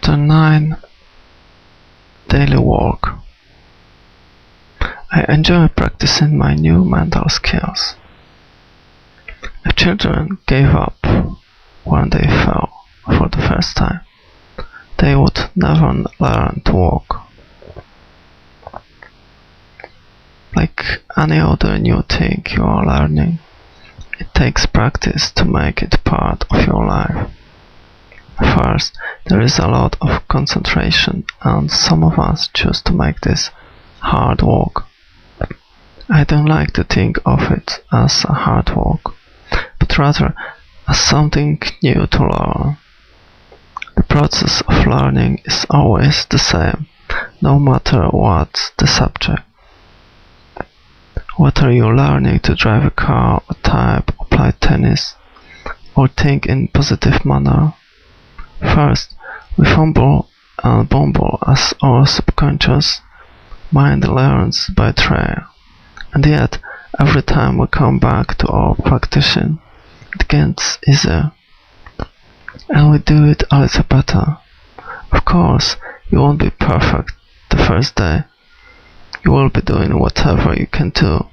Chapter 9 Daily Work. I enjoy practicing my new mental skills. If children gave up when they fell for the first time, they would never learn to walk. Like any other new thing you are learning, it takes practice to make it part of your life. First, there is a lot of concentration, and some of us choose to make this hard work. I don't like to think of it as a hard work, but rather as something new to learn. The process of learning is always the same, no matter what the subject. Whether you're learning to drive a car, or type, or play tennis, or think in positive manner, first, we fumble and bumble as our subconscious mind learns by trial, and yet, every time we come back to our practicing, it gets easier, and we do it a little better. Of course, you won't be perfect the first day. You will be doing whatever you can do.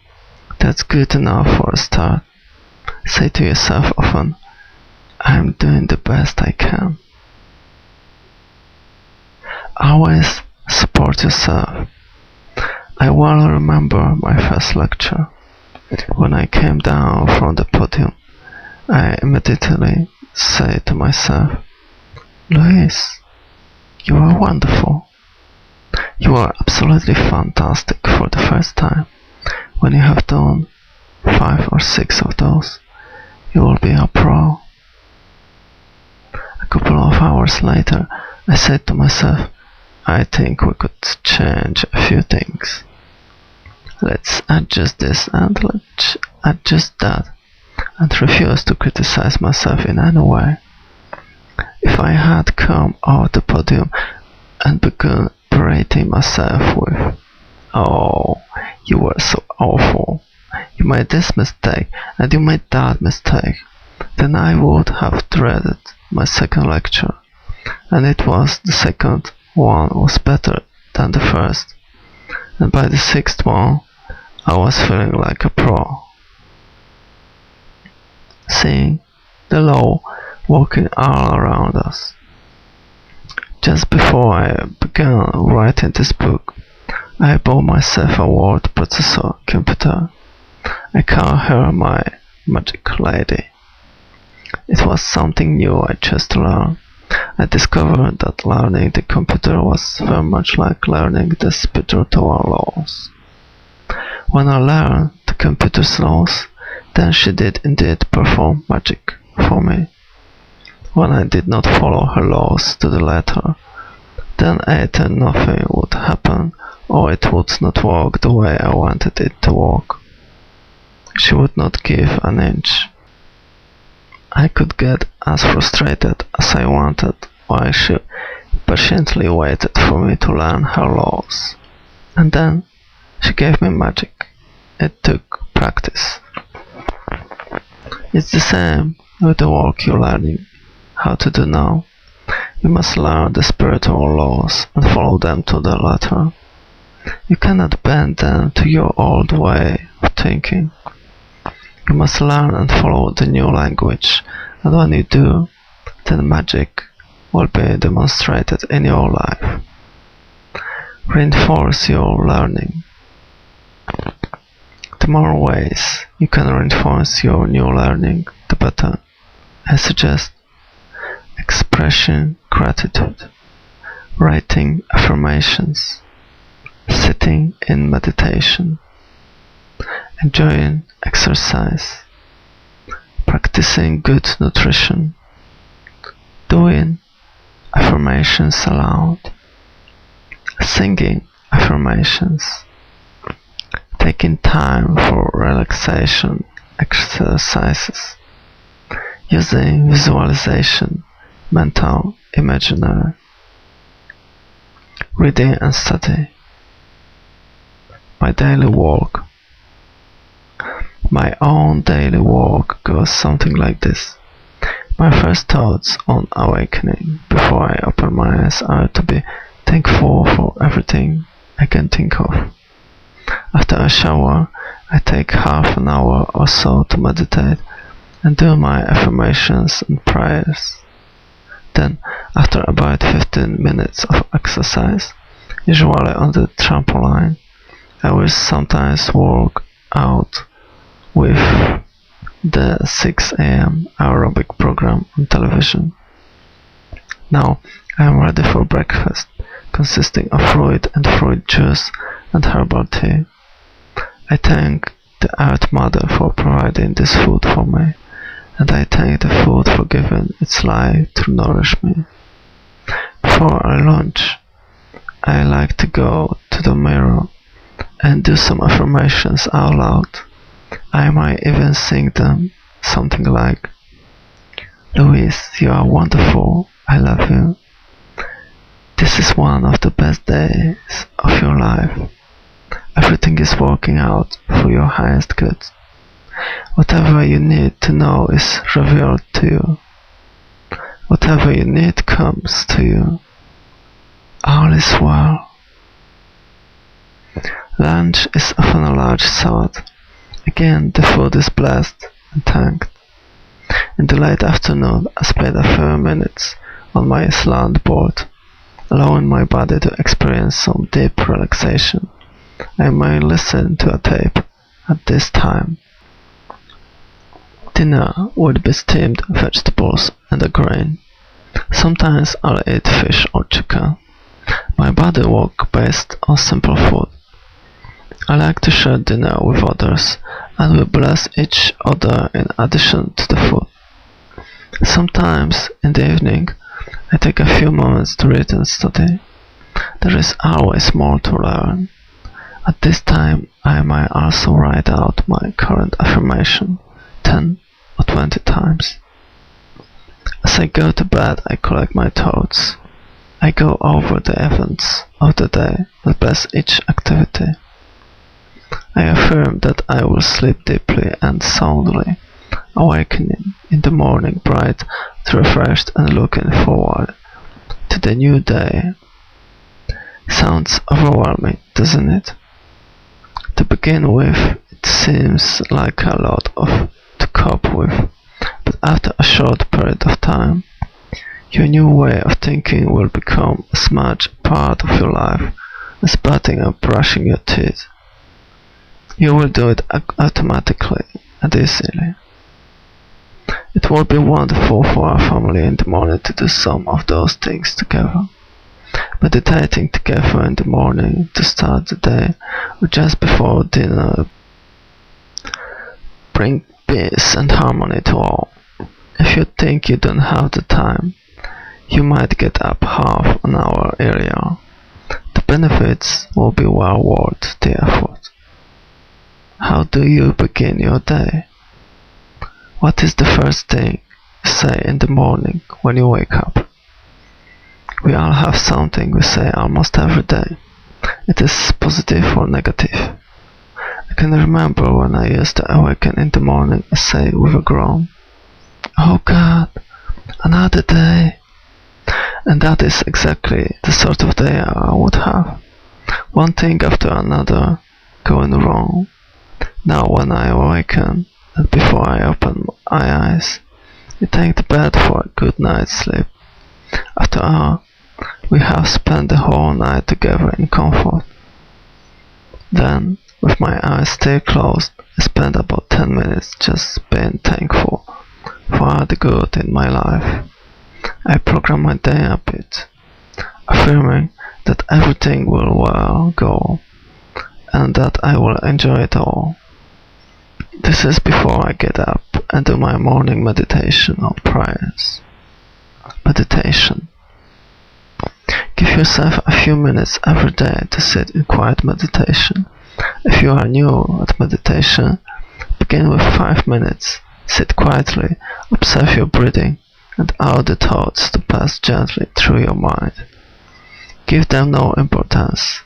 That's good enough for a start. Say to yourself often, I'm doing the best I can. Always support yourself. I well remember my first lecture. When I came down from the podium, I immediately said to myself, Louise, you are wonderful. You are absolutely fantastic for the first time. When you have done 5 or 6 of those, you will be a pro. A couple of hours later, I said to myself, I think we could change a few things. Let's adjust this and let's adjust that, and refuse to criticize myself in any way. If I had come off the podium and begun berating myself with, oh, you were so awful, you made this mistake and you made that mistake, then I would have dreaded my second lecture, and it was the second one was better than the first, and by the 6th one I was feeling like a pro. Seeing the law working all around us. Just before I began writing this book, I bought myself a word processor computer. I call her my magic lady. It was something new I chose to learn. I discovered that learning the computer was very much like learning the spiritual laws. When I learned the computer's laws, then she did indeed perform magic for me. When I did not follow her laws to the letter, then either nothing would happen or it would not work the way I wanted it to work. She would not give an inch. I could get as frustrated as I wanted while she patiently waited for me to learn her laws. And then she gave me magic. It took practice. It's the same with the work you're learning how to do now. You must learn the spiritual laws and follow them to the letter. You cannot bend them to your old way of thinking. You must learn and follow the new language, and when you do, then magic will be demonstrated in your life. Reinforce your learning. The more ways you can reinforce your new learning, the better. I suggest expressing gratitude, writing affirmations, sitting in meditation, enjoying exercise, practicing good nutrition, doing affirmations aloud, singing affirmations, taking time for relaxation exercises, using visualization, mental, imaginary, reading and study. My daily work. My own daily work goes something like this. My first thoughts on awakening before I open my eyes are to be thankful for everything I can think of. After a shower, I take half an hour or so to meditate and do my affirmations and prayers. Then, after about 15 minutes of exercise, usually on the trampoline, I will sometimes work out with the 6 a.m. aerobic program on television. Now I am ready for breakfast, consisting of fruit and fruit juice and herbal tea. I thank the Earth Mother for providing this food for me, and I thank the food for giving its life to nourish me. Before I lunch, I like to go to the mirror and do some affirmations out loud. I might even sing them, something like, "Louise, you are wonderful, I love you. This is one of the best days of your life. Everything is working out for your highest good. Whatever you need to know is revealed to you. Whatever you need comes to you. All is well." Lunch is often a large thought. Again, the food is blessed and thanked. In the late afternoon, I spend a few minutes on my slant board, allowing my body to experience some deep relaxation. I may listen to a tape at this time. Dinner would be steamed vegetables and a grain. Sometimes I'll eat fish or chicken. My body works best on simple food. I like to share dinner with others, and we bless each other in addition to the food. Sometimes, in the evening, I take a few moments to read and study. There is always more to learn. At this time, I might also write out my current affirmation 10 or 20 times. As I go to bed, I collect my thoughts. I go over the events of the day that bless each activity. I affirm that I will sleep deeply and soundly, awakening in the morning bright, refreshed and looking forward to the new day. Sounds overwhelming, doesn't it? To begin with, it seems like a lot to cope with, but after a short period of time, your new way of thinking will become as much a part of your life as bathing or brushing your teeth. You will do it automatically and easily. It will be wonderful for our family in the morning to do some of those things together. Meditating together in the morning to start the day or just before dinner bring peace and harmony to all. If you think you don't have the time, you might get up half an hour earlier. The benefits will be well worth the effort. How do you begin your day? What is the first thing you say in the morning when you wake up? We all have something we say almost every day. It is positive or negative. I can remember when I used to awaken in the morning and say with a groan, "Oh God, another day." And that is exactly the sort of day I would have. One thing after another going wrong. Now when I awaken, and before I open my eyes, I thank the bed for a good night's sleep. After all, we have spent the whole night together in comfort. Then, with my eyes still closed, I spend about 10 minutes just being thankful for all the good in my life. I program my day a bit, affirming that everything will well go, and that I will enjoy it all. This is before I get up and do my morning meditation or prayers. Meditation. Give yourself a few minutes every day to sit in quiet meditation. If you are new at meditation, begin with 5 minutes. Sit quietly, observe your breathing, and allow the thoughts to pass gently through your mind. Give them no importance,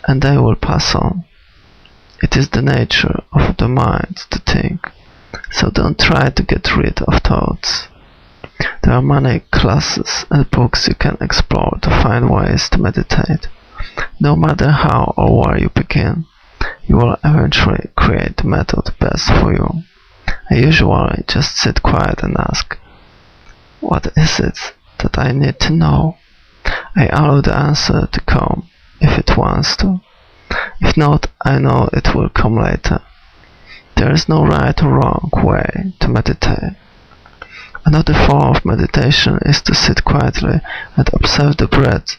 and they will pass on. It is the nature of the mind to think, so don't try to get rid of thoughts. There are many classes and books you can explore to find ways to meditate. No matter how or where you begin, you will eventually create the method best for you. I usually just sit quiet and ask, what is it that I need to know? I allow the answer to come if it wants to. If not, I know it will come later. There is no right or wrong way to meditate. Another form of meditation is to sit quietly and observe the breath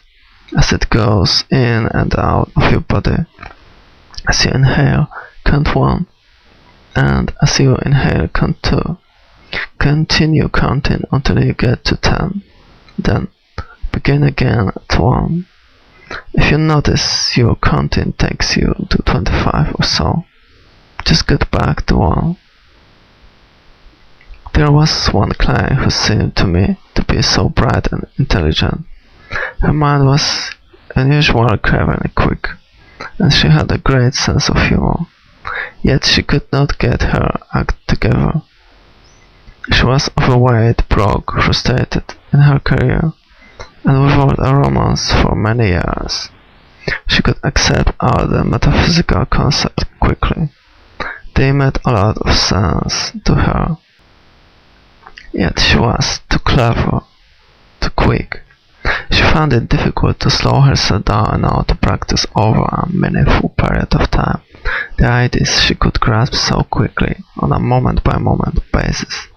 as it goes in and out of your body. As you inhale, count 1, and as you inhale, count 2. Continue counting until you get to 10. Then begin again at 1. If you notice your counting takes you to 25 or so, just get back to 1. There was one client who seemed to me to be so bright and intelligent. Her mind was unusually clever and quick, and she had a great sense of humor. Yet she could not get her act together. She was overweight, broke, frustrated in her career, and without a romance for many years. She could accept all the metaphysical concepts quickly. They made a lot of sense to her. Yet she was too clever, too quick. She found it difficult to slow herself down enough to practice over a meaningful period of time the ideas she could grasp so quickly on a moment-by-moment basis.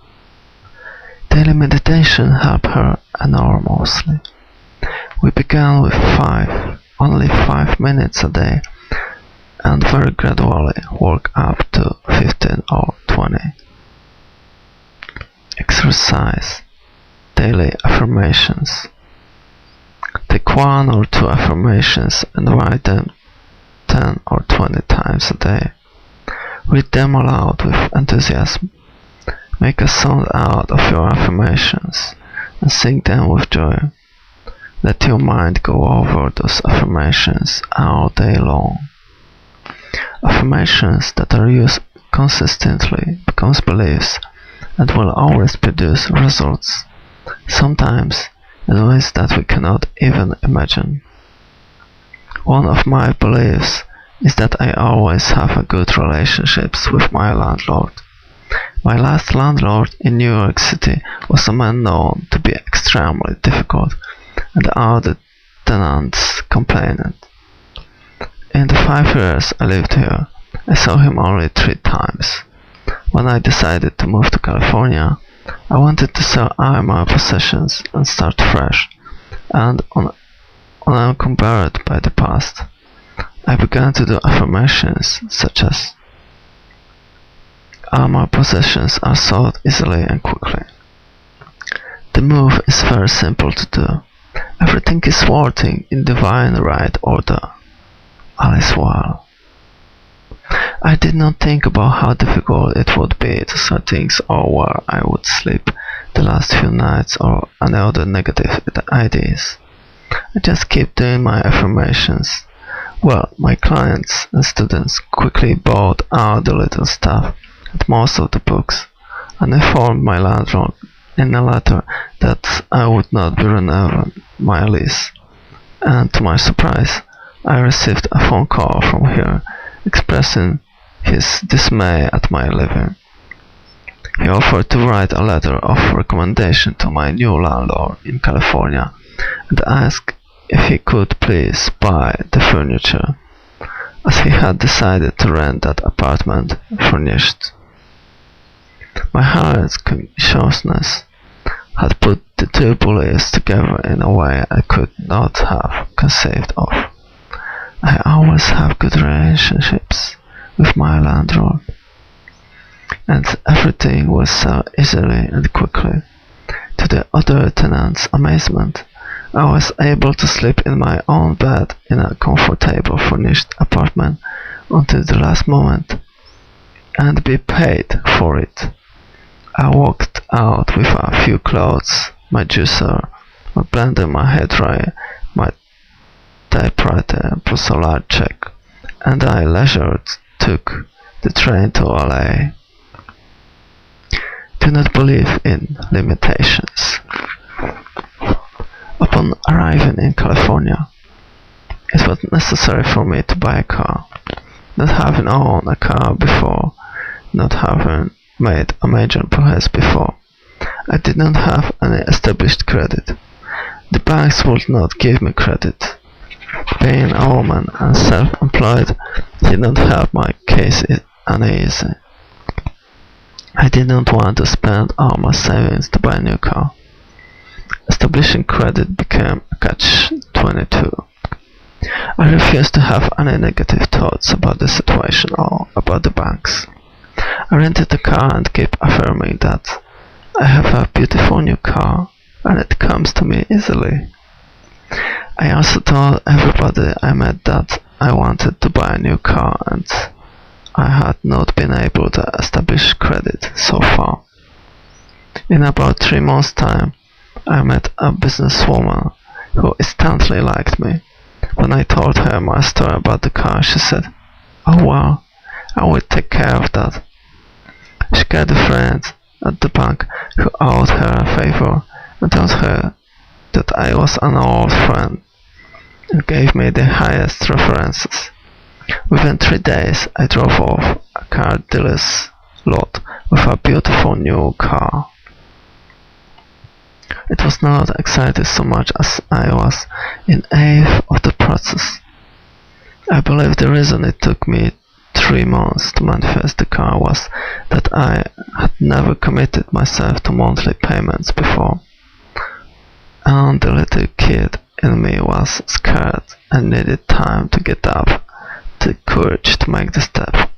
Daily meditation helped her enormously. We began with only 5 minutes a day, and very gradually worked up to 15 or 20. Exercise. Daily affirmations. Take 1 or 2 affirmations and write them 10 or 20 times a day. Read them aloud with enthusiasm. Make a sound out of your affirmations and sing them with joy. Let your mind go over those affirmations all day long. Affirmations that are used consistently becomes beliefs and will always produce results, sometimes in ways that we cannot even imagine. One of my beliefs is that I always have a good relationships with my landlord. My last landlord in New York City was a man known to be extremely difficult, and all the tenants complained. In the 5 years I lived here, I saw him only 3 times. When I decided to move to California, I wanted to sell all my possessions and start fresh, and unencumbered by the past. I began to do affirmations such as, all my possessions are sold easily and quickly. The move is very simple to do. Everything is working in divine right order. All is well. I did not think about how difficult it would be to sell things or where I would sleep the last few nights or any other negative ideas. I just kept doing my affirmations. Well, my clients and students quickly bought all the little stuff and most of the books, and informed my landlord in a letter that I would not be renewing my lease. And to my surprise, I received a phone call from here expressing his dismay at my living. He offered to write a letter of recommendation to my new landlord in California and asked if he could please buy the furniture, as he had decided to rent that apartment furnished. My heart's consciousness had put the 2 beliefs together in a way I could not have conceived of. I always have good relationships with my landlord, and everything was so easily and quickly. To the other tenants' amazement, I was able to sleep in my own bed in a comfortable furnished apartment until the last moment, and be paid for it. I walked out with a few clothes, my juicer, my blender, my hairdryer, my typewriter plus a large check, and I leisurely took the train to LA. Do not believe in limitations. Upon arriving in California, it was necessary for me to buy a car. Not having owned a car before, not having made a major purchase before, I did not have any established credit. The banks would not give me credit. Being a woman and self-employed did not help my case uneasy. I did not want to spend all my savings to buy a new car. Establishing credit became a catch-22. I refused to have any negative thoughts about the situation or about the banks. I rented a car and kept affirming that I have a beautiful new car and it comes to me easily. I also told everybody I met that I wanted to buy a new car and I had not been able to establish credit so far. In about 3 months' time, I met a businesswoman who instantly liked me. When I told her my story about the car, she said, "Oh wow, I will take care of that." She got a friend at the bank who owed her a favor and told her that I was an old friend and gave me the highest references. Within 3 days, I drove off a car dealer's lot with a beautiful new car. It was not excited so much as I was in awe of the process. I believe the reason it took me 3 months to manifest the car was that I had never committed myself to monthly payments before, and the little kid in me was scared and needed time to get up, the courage to make the step.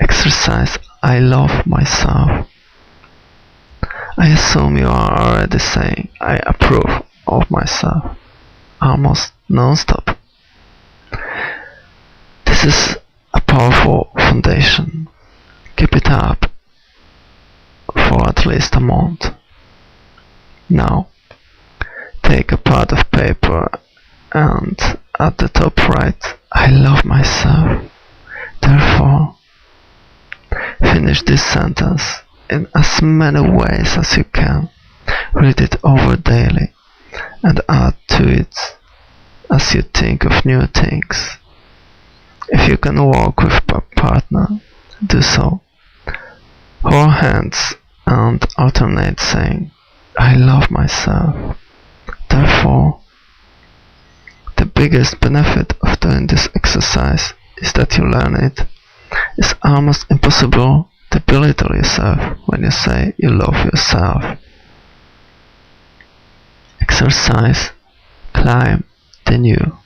Exercise. I love myself. I assume you are already saying I approve of myself, almost non-stop. This is a powerful foundation. Keep it up for at least a month. Now, take a pad of paper and at the top write, I love myself. Therefore, finish this sentence in as many ways as you can. Read it over daily and add to it as you think of new things. If you can walk with a partner, do so. Hold hands and alternate saying, I love myself. Therefore, the biggest benefit of doing this exercise is that you learn it. It's almost impossible to belittle yourself when you say you love yourself. Exercise. Climb the new.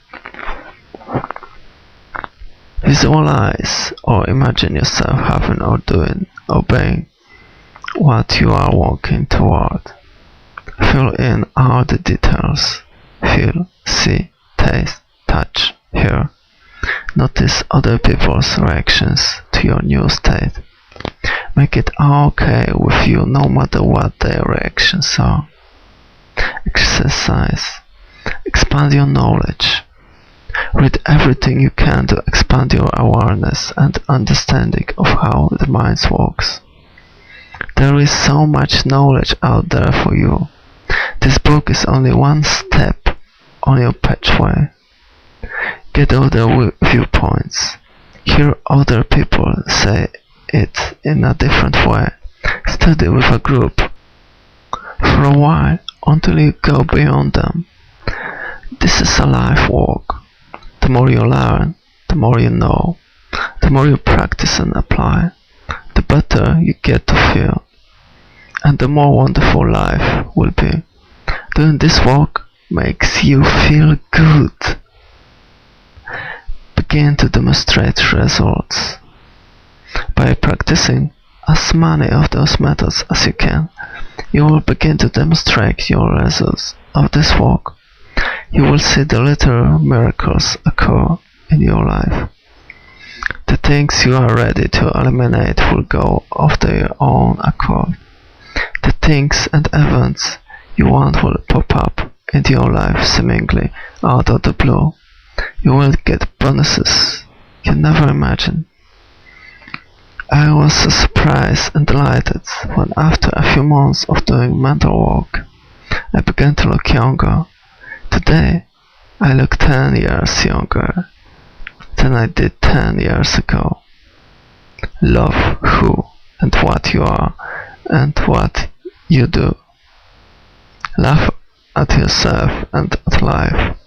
Visualize or imagine yourself having or doing, obeying what you are walking toward. Fill in all the details. Feel, see, taste, touch, hear. Notice other people's reactions to your new state. Make it okay with you no matter what their reactions are. Exercise. Expand your knowledge. Read everything you can to expand your awareness and understanding of how the mind works. There is so much knowledge out there for you. This book is only one step on your pathway. Get other viewpoints. Hear other people say it in a different way. Study with a group for a while until you go beyond them. This is a life walk. The more you learn, the more you know, the more you practice and apply, the better you get to feel, and the more wonderful life will be. Doing this walk makes you feel good. Begin to demonstrate results. By practicing as many of those methods as you can, you will begin to demonstrate your results of this walk. You will see the little miracles occur in your life. The things you are ready to eliminate will go of their own accord. The things and events you want will pop up into your life seemingly out of the blue. You will get bonuses you never imagined. I was so surprised and delighted when after a few months of doing mental work, I began to look younger. Today, I look 10 years younger than I did 10 years ago. Love who and what you are and what you do. Laugh at yourself and at life,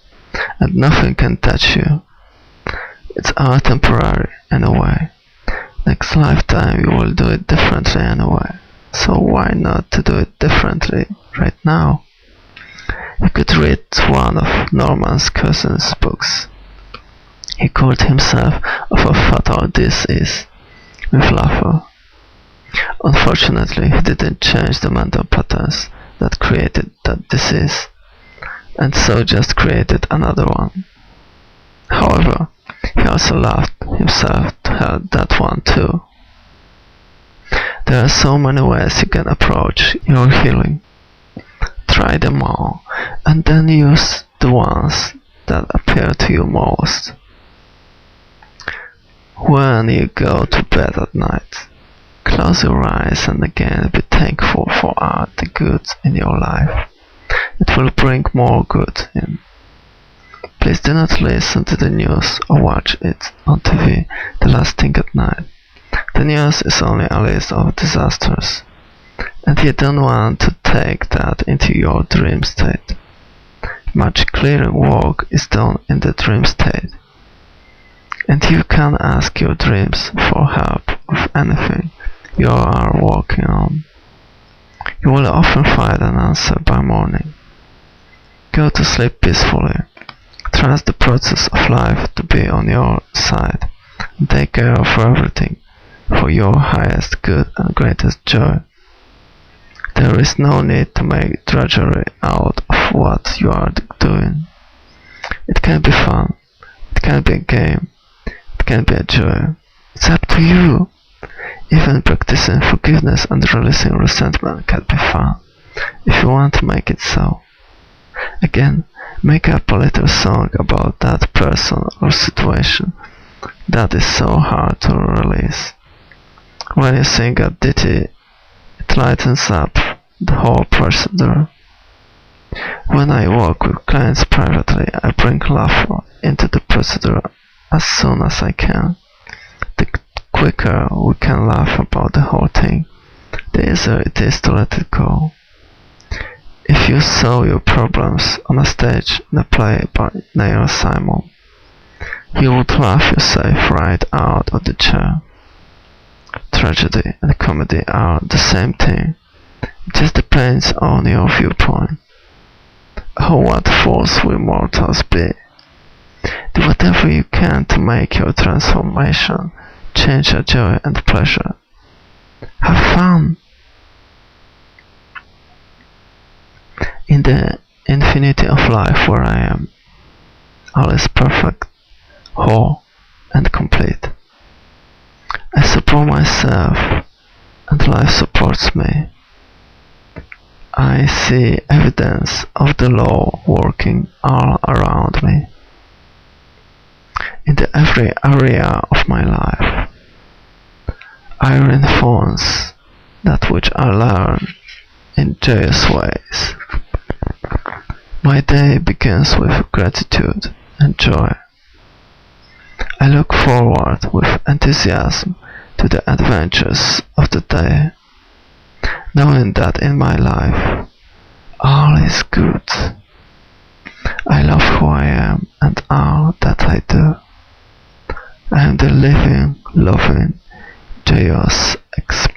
and nothing can touch you. It's all temporary anyway. Next lifetime you will do it differently anyway. So why not to do it differently right now? You could read one of Norman Cousin's books. He called himself of a fatal disease with laughter. Unfortunately, he didn't change the mental patterns that created that disease, and so just created another one. However, he also laughed himself to have that one too. There are so many ways you can approach your healing. Try them all, and then use the ones that appeal to you most. When you go to bed at night, close your eyes and again be thankful for all the good in your life. It will bring more good in. Please do not listen to the news or watch it on TV the last thing at night. The news is only a list of disasters, and you don't want to take that into your dream state. Much clearing work is done in the dream state, and you can ask your dreams for help with anything you are working on. You will often find an answer by morning. Go to sleep peacefully. Trust the process of life to be on your side, and take care of everything for your highest good and greatest joy. There is no need to make drudgery out of what you are doing. It can be fun, it can be a game, it can be a joy. It's up to you. Even practicing forgiveness and releasing resentment can be fun, if you want to make it so. Again, make up a little song about that person or situation that is so hard to release. When you sing a ditty, it lightens up the whole procedure. When I work with clients privately, I bring laughter into the procedure as soon as I can. The quicker we can laugh about the whole thing, the easier it is to let it go. If you saw your problems on a stage in a play by Neil Simon, you would laugh yourself right out of the chair. Tragedy and comedy are the same thing. It just depends on your viewpoint. Oh, what fools we mortals be! Do whatever you can to make your transformation change your joy and pleasure. Have fun! In the infinity of life where I am, all is perfect, whole, and complete. I support myself, and life supports me. I see evidence of the law working all around me, in every area of my life. I reinforce that which I learn in joyous ways. My day begins with gratitude and joy. I look forward with enthusiasm to the adventures of the day, knowing that in my life all is good. I love who I am and all that I do. I am the living, loving, joyous expression